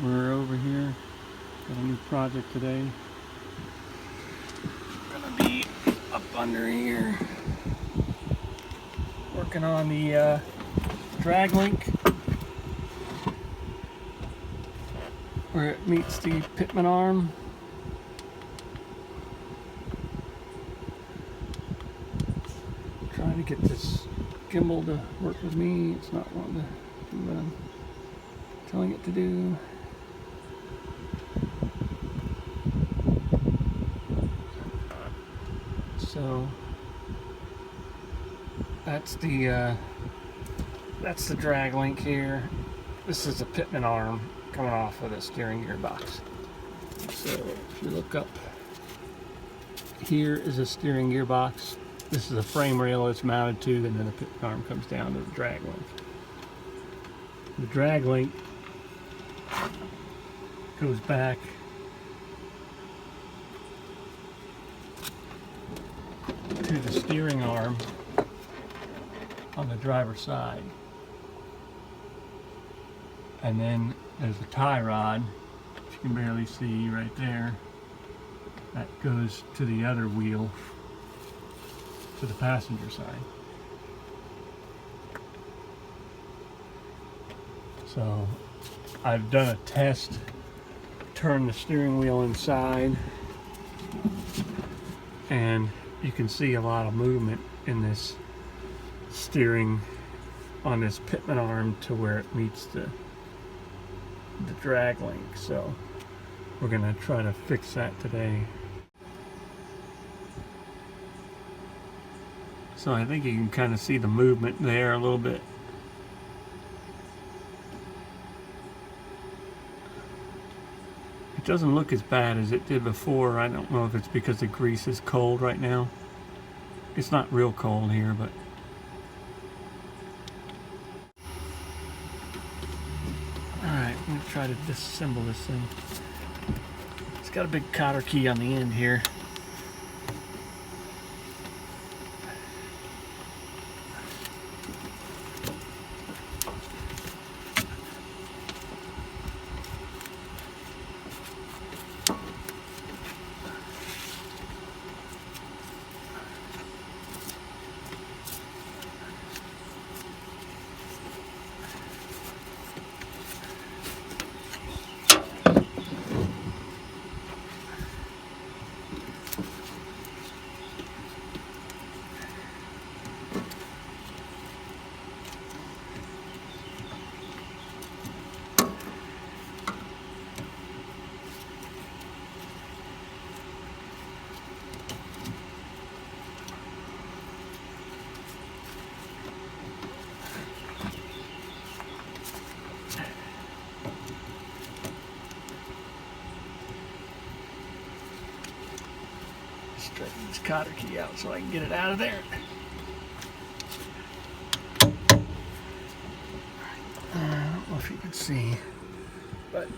We're over here, got a new project today. Gonna be up under here, working on the drag link where it meets the pitman arm. Trying to get this gimbal to work with me. It's not wanting to do what I'm telling it to do. So that's the drag link here. This is the pitman arm coming off of the steering gearbox. So if you look up, here is a steering gearbox. This is a frame rail it's mounted to, and then the pitman arm comes down to the drag link. The drag link goes back to the steering arm on the driver's side. And then there's a tie rod, which you can barely see right there, that goes to the other wheel, to the passenger side. So I've done a test, turn the steering wheel inside, and you can see a lot of movement in this steering on this pitman arm to where it meets the drag link. So we're gonna try to fix that today. So I think you can kind of see the movement there a little bit. It doesn't look as bad as it did before. I don't know if it's because the grease is cold right now. It's not real cold here, but alright, I'm going to try to disassemble this thing. It's got a big cotter key on the end here. Straighten this cotter key out so I can get it out of there. I don't know if you can see, but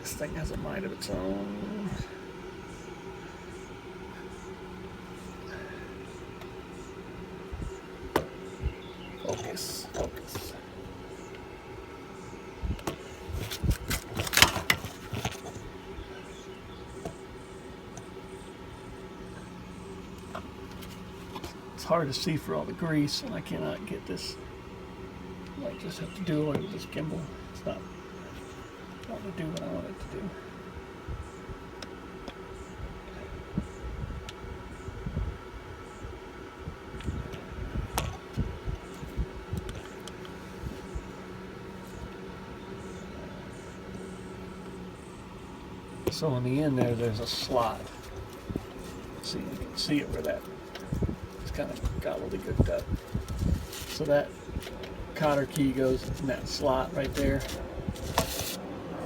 this thing has a mind of its own. Focus, focus. It's hard to see for all the grease, and I cannot get this. I might just have to do away with this gimbal. It's not going to do what I want it to do. So on the end there's a slot. So you can see it where that it's kind of gobbledygooked up. So that cotter key goes in that slot right there.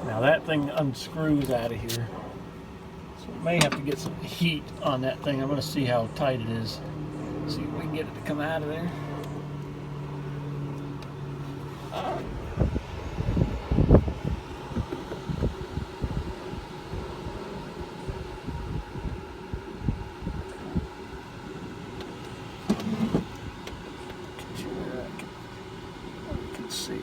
Now that thing unscrews out of here. So we may have to get some heat on that thing. I'm going to see how tight it is. See if we can get it to come out of there. See.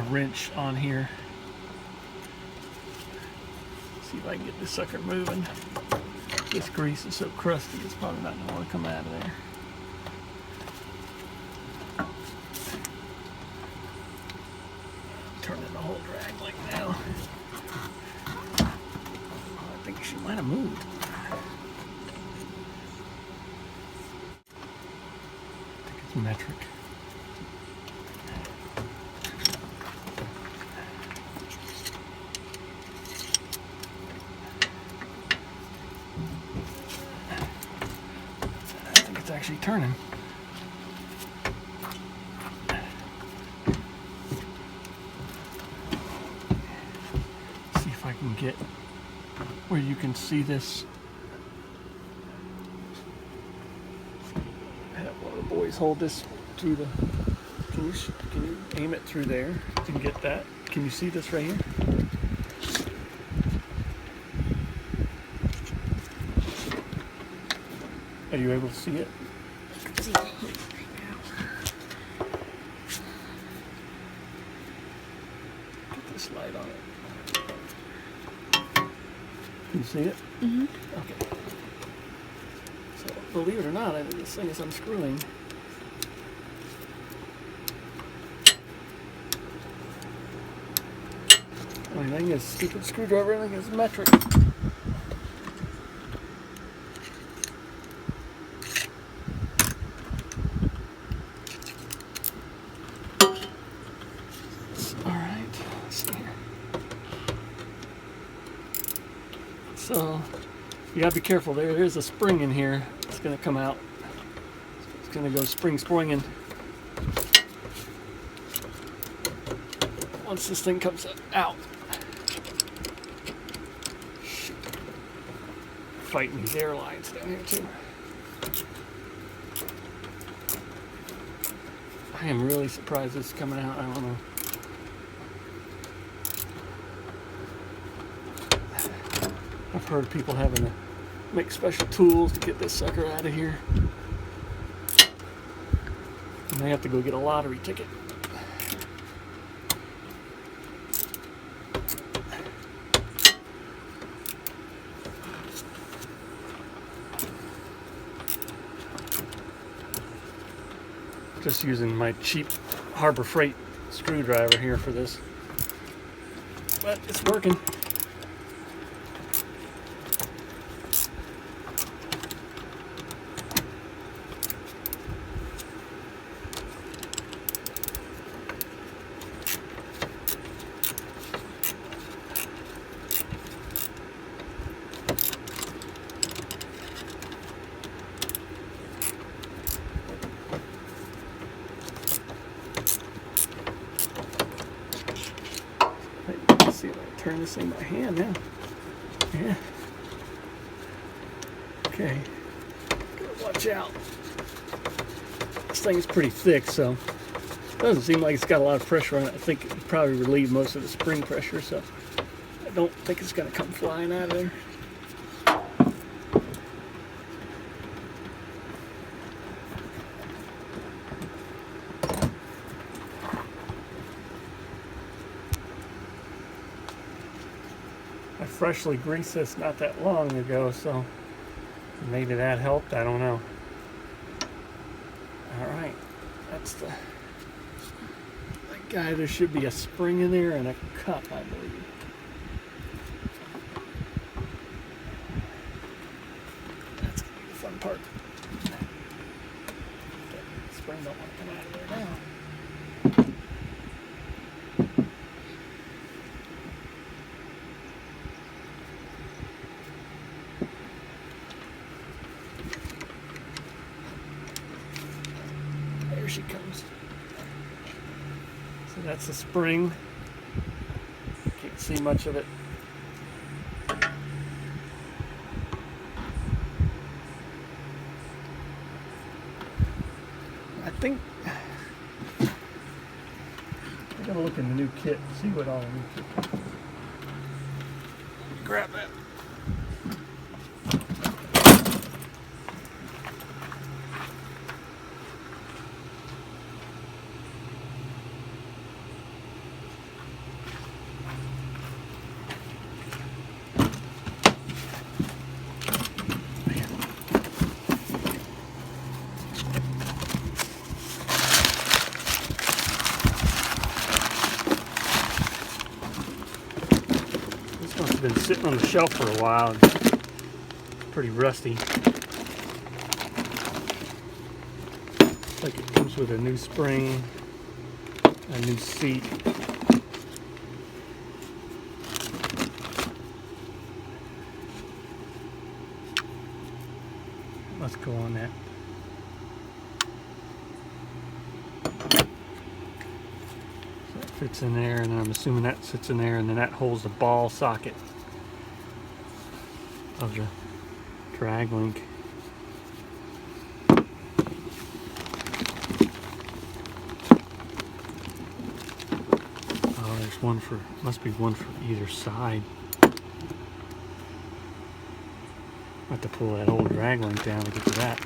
wrench on here. See if I can get this sucker moving. This grease is so crusty, it's probably not going to want to come out of there. Turning the whole drag like now. Oh, I think she might have moved. I think it's metric. Actually turning. See if I can get where you can see this. Have one of the boys hold this through the. Can you aim it through there? You can get that. Can you see this right here? Are you able to see it? See it right now. Get this light on it. Can you see it? Mm-hmm. Okay. So, believe it or not, I think this thing is unscrewing. Only thing is, stupid screwdriver, I think is metric. So you gotta be careful. There is a spring in here. It's gonna come out. It's gonna go springing. Once this thing comes out. Fighting these airlines down here too. I am really surprised it's coming out. I don't know. I've heard people having to make special tools to get this sucker out of here. And they have to go get a lottery ticket. Just using my cheap Harbor Freight screwdriver here for this. But it's working. See if I can turn this thing by hand now. Yeah. Okay. Gotta watch out. This thing is pretty thick, so it doesn't seem like it's got a lot of pressure on it. I think it would probably relieve most of the spring pressure, so I don't think it's gonna come flying out of there. I freshly greased this not that long ago, so maybe that helped. I don't know. All right, that's the that guy. There should be a spring in there and a cup, I believe. That's gonna be the fun part. The spring don't want to come out of there now. She comes. So that's the spring. Can't see much of it. I think I gotta look in the new kit, see what all the new kit. Grab that. Must have been sitting on the shelf for a while. Pretty rusty. Looks like it comes with a new spring, a new seat. Let's go on that. So that fits in there, and then I'm assuming that sits in there, and then that holds the ball socket of the drag link. Oh, there's one for, must be one for either side. I have to pull that old drag link down to get to that.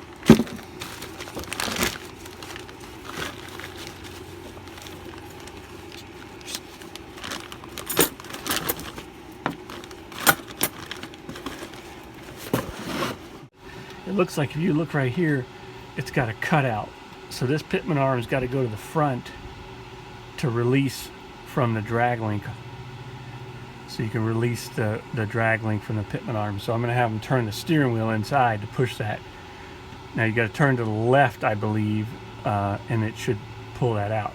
It looks like if you look right here, it's got a cutout. So this pitman arm's got to go to the front to release from the drag link. So you can release the drag link from the pitman arm. So I'm going to have them turn the steering wheel inside to push that. Now you got to turn to the left, I believe, and it should pull that out.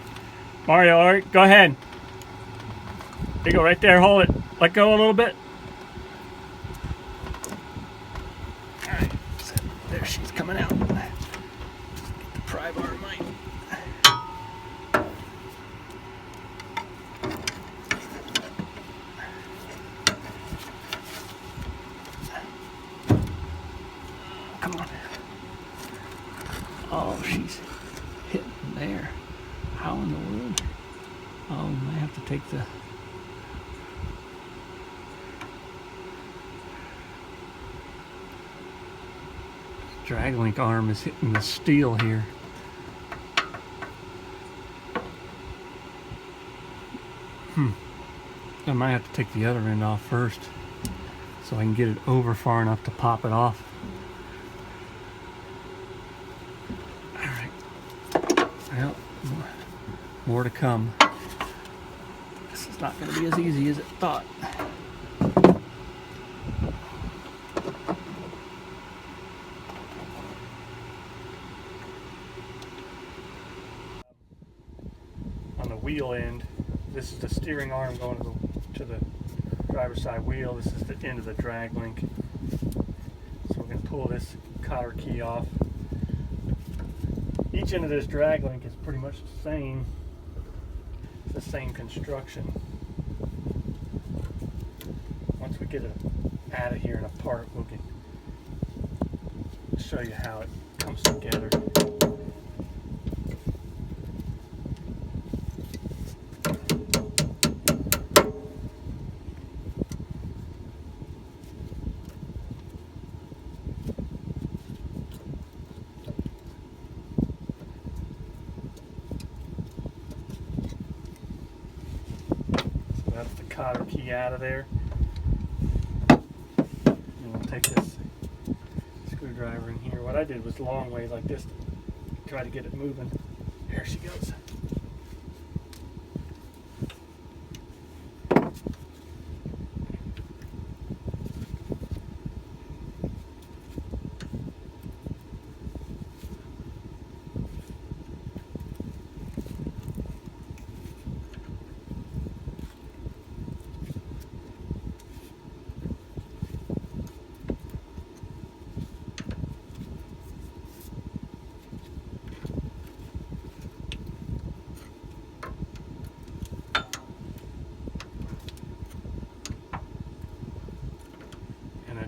Mario, all right, go ahead. There you go, right there, hold it. Let go a little bit. All right, so there she's coming out. Get the pry bar might. Come on. Oh, she's hitting there. How in the world? Oh, I might have to take the... drag link arm is hitting the steel here. I might have to take the other end off first so I can get it over far enough to pop it off. Well, more to come. This is not going to be as easy as it thought. On the wheel end, this is the steering arm going to the driver's side wheel. This is the end of the drag link. So we're going to pull this cotter key off. Each end of this drag link is pretty much the same. It's the same construction. Once we get it out of here and apart, we can show you how it comes together. That's the cotter key out of there. And we'll take this screwdriver in here. What I did was long ways like this to try to get it moving. There she goes.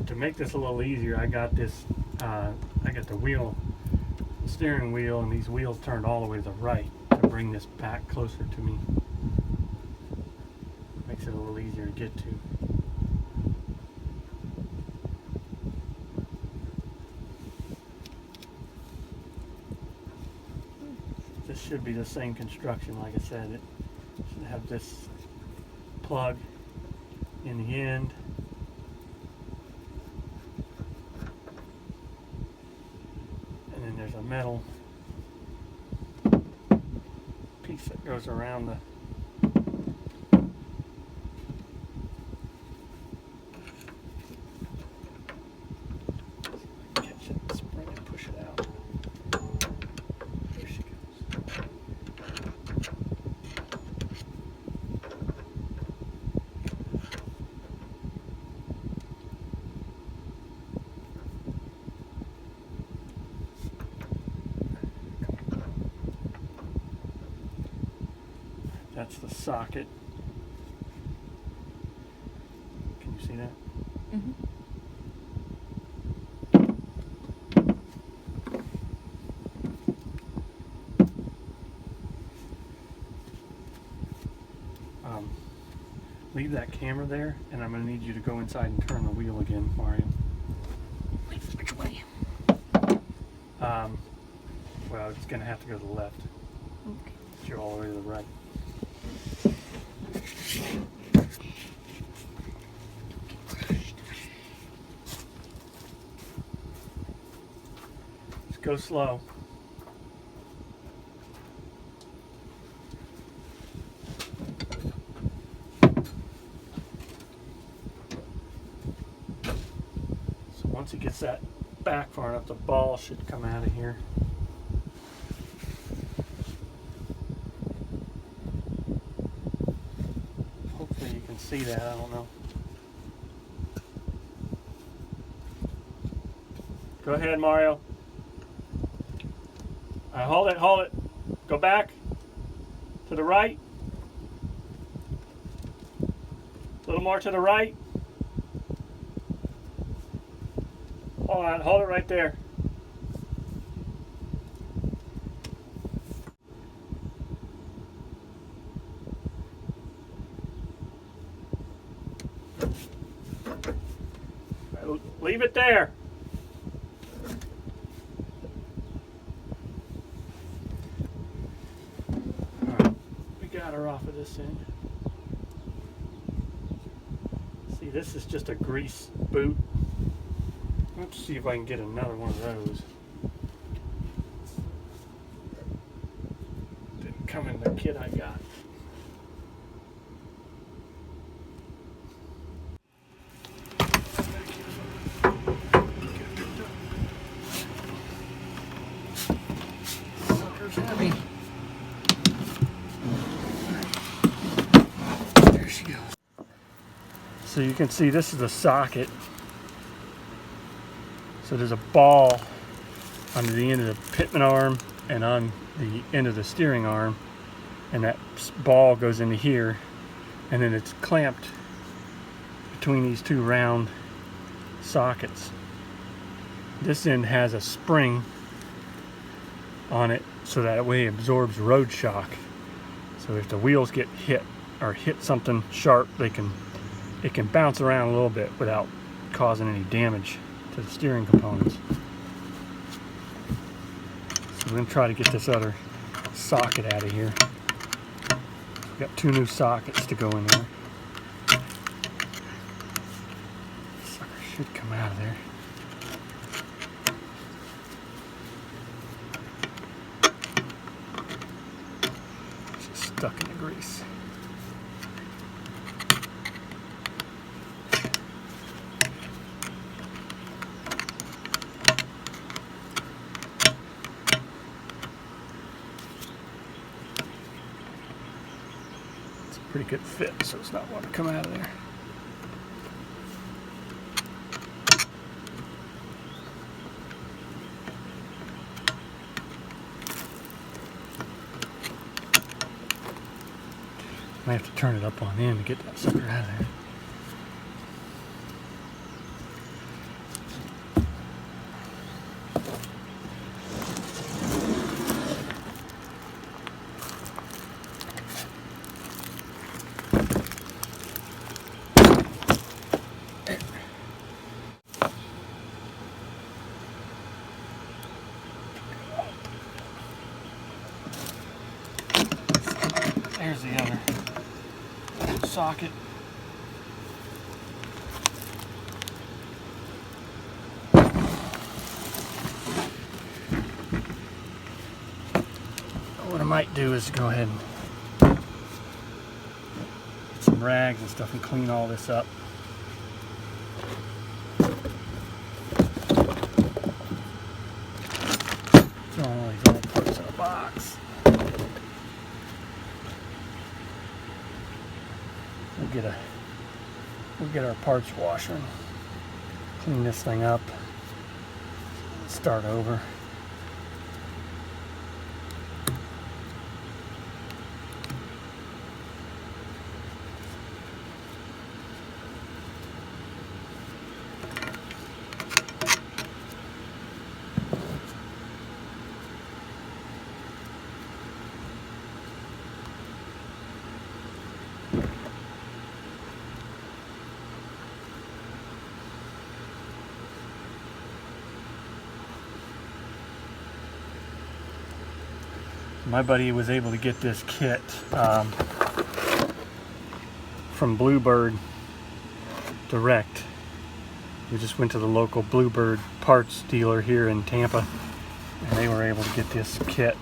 To make this a little easier, I got this, I got the steering wheel, and these wheels turned all the way to the right to bring this back closer to me. Makes it a little easier to get to. This should be the same construction, like I said. It should have this plug in the end. There's a metal piece that goes around that's the socket. Can you see that? Mm-hmm. Leave that camera there, and I'm going to need you to go inside and turn the wheel again, Mario. Wait, which way? Well, it's going to have to go to the left. Okay. You're all the way to the right. Just go slow. Once it gets that back far enough, the ball should come out of here. Hopefully you can see that, I don't know. Go ahead, Mario. Hold it, hold it. Go back to the right. A little more to the right. Hold it right there. Leave it there. All right, we got her off of this end. See, this is just a grease boot. Let's see if I can get another one of those. Didn't come in the kit I got. Sucker's heavy. There she goes. So you can see this is the socket. So there's a ball under the end of the pitman arm and on the end of the steering arm, and that ball goes into here, and then it's clamped between these two round sockets. This end has a spring on it so that way it absorbs road shock. So if the wheels get hit or hit something sharp, it can bounce around a little bit without causing any damage to the steering components. So we're going to try to get this other socket out of here. We've got two new sockets to go in there. Sucker should come out of there. It's just stuck in the grease. Pretty good fit, so it's not wanting to come out of there. I have to turn it up on in to get that sucker out of there. There's the other socket. What I might do is go ahead and get some rags and stuff and clean all this up. Throw all these little parts in a box. We'll get our parts washer and clean this thing up. Start over. My buddy was able to get this kit from Bluebird direct. We just went to the local Bluebird parts dealer here in Tampa, and they were able to get this kit.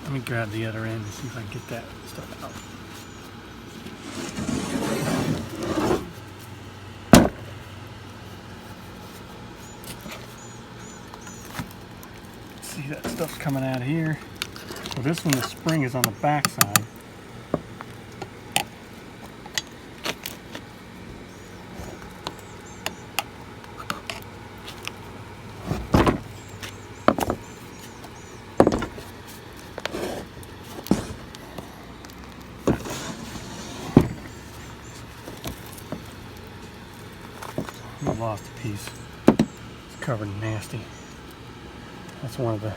Let me grab the other end and see if I can get that stuff out. See, that stuff's coming out here. So this one, the spring is on the back side. I lost a piece. It's covered in nasty. That's one of the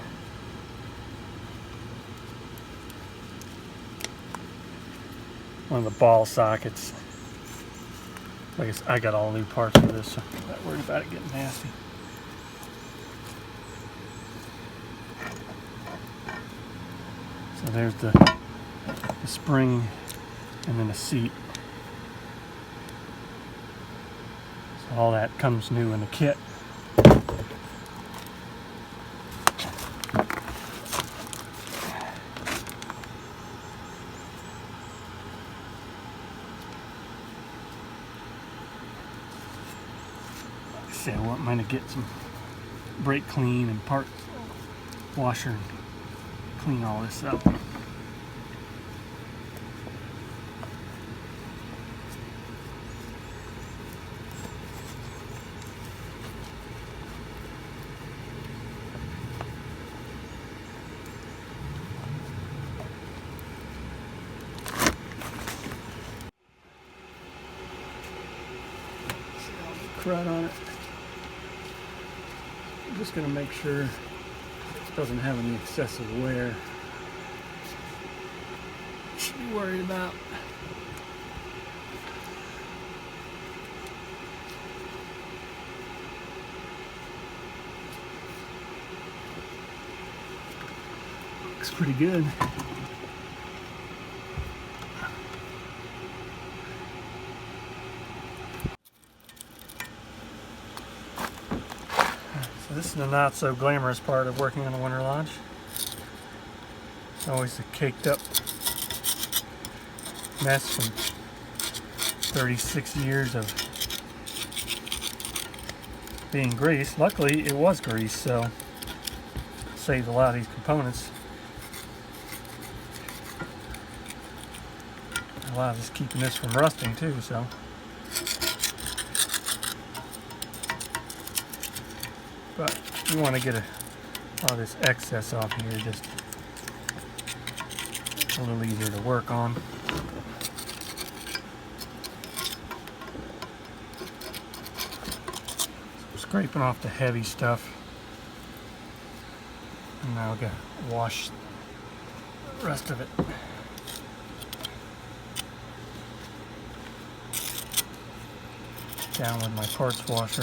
ball sockets. I guess I got all new parts for this, so I'm not worried about it getting nasty. So there's the spring and then the seat. So all that comes new in the kit. I want mine to get some brake clean and part washer and clean all this up. See all the crud on it. I'm just going to make sure it doesn't have any excessive wear. Should be worried about. Looks pretty good. So this is the not so glamorous part of working on a Wanderlodge. It's always a caked up mess from 36 years of being greased. Luckily it was greased, so saved a lot of these components. A lot of this keeping this from rusting too, so. But you want to get all this excess off here, just a little easier to work on. So scraping off the heavy stuff. And now I've got to wash the rest of it. Down with my parts washer.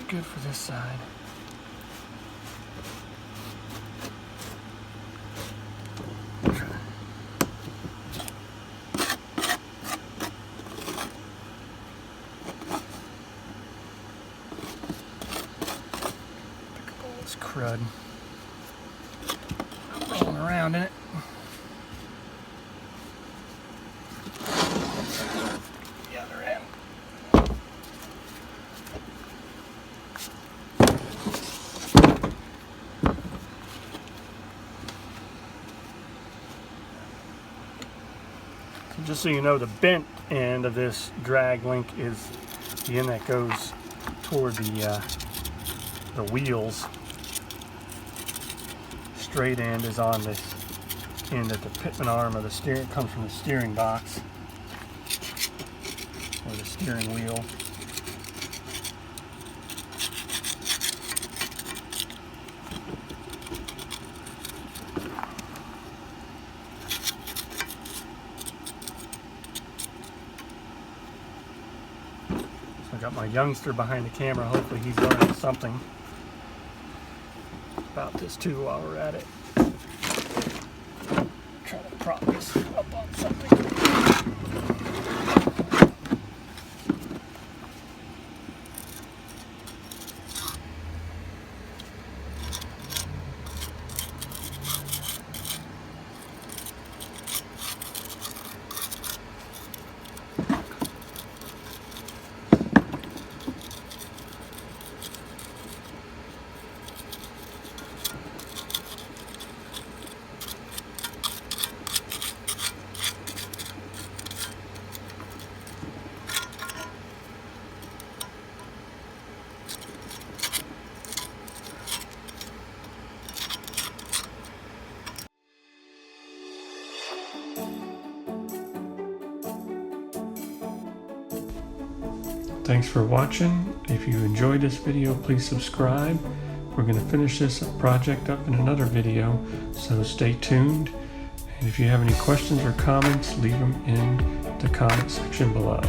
Good for this side. Pick up all this crud. Rolling around in it. The other end. Just so you know, the bent end of this drag link is the end that goes toward the wheels. Straight end is on this and that the pitman arm of the steering comes from the steering box or the steering wheel. I got my youngster behind the camera. Hopefully he's learning something about this too while we're at it. Try to prop this up on something. Thanks for watching. If you enjoyed this video, please subscribe. We're going to finish this project up in another video, so stay tuned. And if you have any questions or comments, leave them in the comment section below.